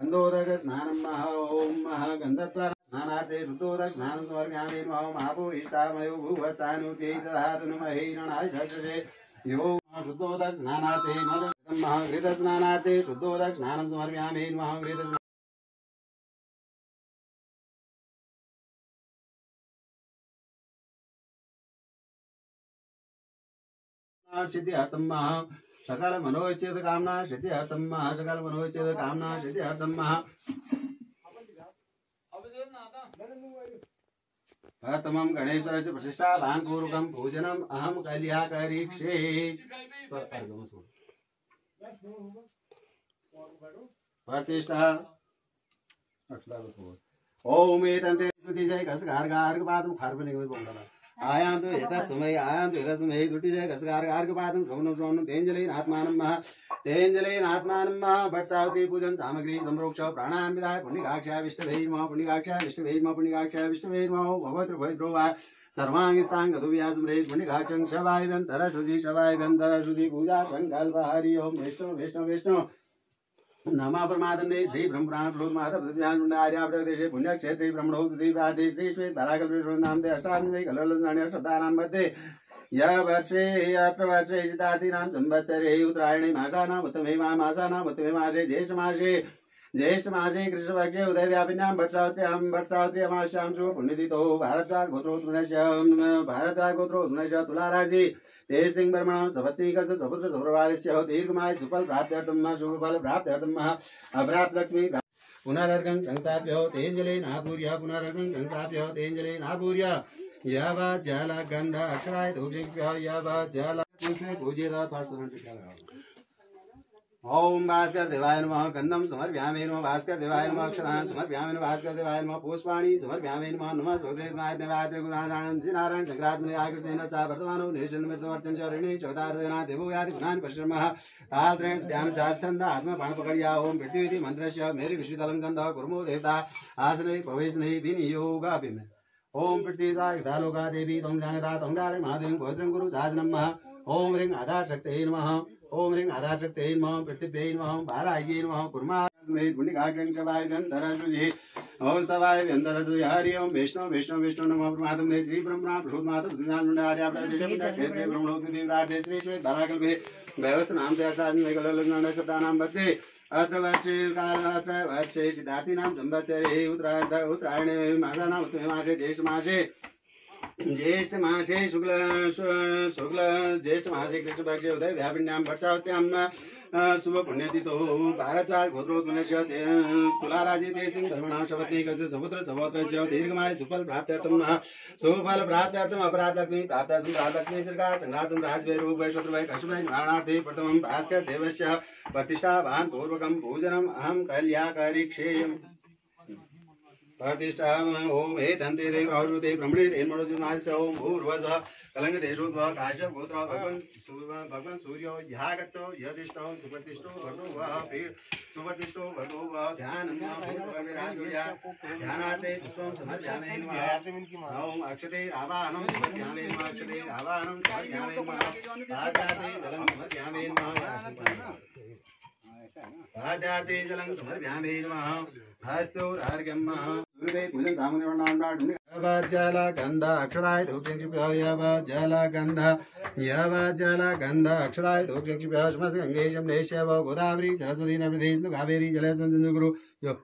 गंधोदक स्नानं महा ओम महा गंधत्वा स्नानार्थे शुद्धोदक स्नानं समर्पयामि नमः महापूरिष्टामयो भुवस्तानुते दधातु नमः हिरणाय चक्षुषे यो शुद्धोदक स्नानार्थे नमः महाघृत स्नानार्थे शुद्धोदक स्नानं समर्पयामि नमः घृत सिद्ध्यर्थं महा सकल मनोचित कामना सिद्ध्यर्थं महा सकल मनोचित कामना सिद्ध्यर्थं महा प्रथमं गणेशस्य प्रतिष्ठापन पूर्वकं पूजनम् अहं कल्याकरीक्षे प्रतिष्ठा ओम एतन्ते जय कसगार्गार्गपादं खार्पणिगं बोंडला आयान्तु एतत् समय दुटिजय कसगार्गार्गपादं श्रवणं श्रवणं तेंजलेन आत्मानं महा भट्सावती पूजन सामग्री संप्रोक्ष प्राणायाम विधाय पुण्यकाक्षा विष्णवे नमः पुण्यकाक्षा विष्णवे नमः पुण्यकाक्षा विष्णवे नमः भवत्र भवद्रो वा सर्वांगिस्तांग गदुव्यासमृत पुण्यकाक्षं शवाय व्यंतर शुचि पूजा संकल्प हरि ओम वैष्णव नमः परमात्मने श्री ब्रह्मपुराणोन्मादप्रतिज्ञानुण्डार्यावदेशे पुण्यक्षेत्रे ब्रह्मणोत्तरीवादे श्री श्वेत धराकल्पेश्वर नामदे अष्टादशे कललनानि अष्टदानां मध्ये या वर्षे अत्र वर्षे सिद्धार्थीनां संवत्सरे उत्तरायणे मासानाम् उत्तमे मासे ज्येष्ठ मासे कृष्णपक्षे उदयव्यापिन्यां भट्सावती अमावास्यां शुभ पुण्यतिथौ भारद्वाज गोत्रोत्मनस्य तुलाराशि ते सिंह ब्रह्मणः सपत्नीकस्य सपुत्र सप्रवादस्य दीर्घमाय सुफल प्राप्त्यर्थं शुभफल प्राप्त्यर्थं अभ्रात लक्ष्मी पुनरर्घं संस्थाप्य तेजलेन आपूर्य पुनरर्घं संस्थाप्य तेजलेन आपूर्य यावत् जल गंध अक्षराय दोषिभ्यः यावत् जल पुष्पे पूजित ओम भास्कर देवाय नमः गंधम समर्पयामि नमः भास्कर देवाय नमः अक्षरान् समर्पयामि नमः भास्कर देवाय नमः पुष्पाणि समर्पयामि नमः सोत्रेनाय देवाय त्रिगुणानां श्रीनारायण संक्रांतने आकृतेन सा वर्तमानो निश्चलमृतवर्तन चरणे चौदार्धना देवो याति गुणान् परिश्रमः ताल्त्रेण ध्यान साधसन्द आत्मा प्राण पकड़िया ओम पृथ्वी मंत्रस्य मेरे विश्वतलं गंध कुर्मो देवता आसने प्रवेशने विनियोगाभिमे ओम पृथ्वीदा यथालोका देवी त्वं जानता त्वं दारे महादेवं भद्रं कुरु साधनं ओम ह्रीं आधारशक्तये नमः ओम ह्रीं आधारशक्तये नमः पृथ्व्यै नमः वाराह्यै नमः कुर्माग्ने गुणिकाग्रं शवाय गन्धरशुचि ओम सवाय व्यन्दरशुचि हरि ओम विष्णु नमः परमात्मने श्री ब्रह्मा प्रभुमातुर्याप्तदेशे ब्रह्मणोत्तरीराधे श्री श्वेत धाराकल्पे वैवस्नाम शब्दानां मध्ये अत्र वर्षे सिद्धार्थीनां संवत्सरे उत्तरायणे मासानाम् उत्तमे मासे ज्येष्ठ मासे शुक्ल ज्येष्ठ मासे कृष्णपक्षे उदय व्यापिन्यां भट्सावत्यां शुभ पुण्यतिथौ भारद्वाज गोत्रोत्मनस्य तुलाराशि ते सिंह धर्मणां शपत्नीकस्य सपुत्रस्य दीर्घमाय सुफल प्राप्त्यर्थं अपराधलक्ष्मी प्राप्त्यर्थं श्रीका संघातं राजवैरूपै शत्रुवै कशुभै निवारणार्थे प्रथमं भास्कर देवस्य प्रतिष्ठापन पूर्वकं पूजनम् अहं कल्याकरीक्षे प्रतिष्ठा ओम एतन्ते देवराजुते ब्रह्मणे एन्मणोजुनास्य ओम भूर्वजः कलङ्गदेशोद्भव काश्यप गोत्र भगवान सूर्यो यहागच्छो यदिष्टो सुप्रतिष्ठो भर्गो वा ध्यानं ध्यानार्थे पुष्पं समर्पयामि नमः ओम अक्षते आवाहनं समर्पयामि नमः अक्षते आवाहनं समर्पयामि नमः आद्याते जलं समर्पयामि नमः आद्याते जलं समर्पयामि नमः हस्तो अर्घ्यं पूजन सामने जल गंध अक्षराय जल गंध अक्षराय गंगे शमलेश्य गोदावरी सरस्वती नर्मदे कावेरी जलेस्मिन् गुरु यो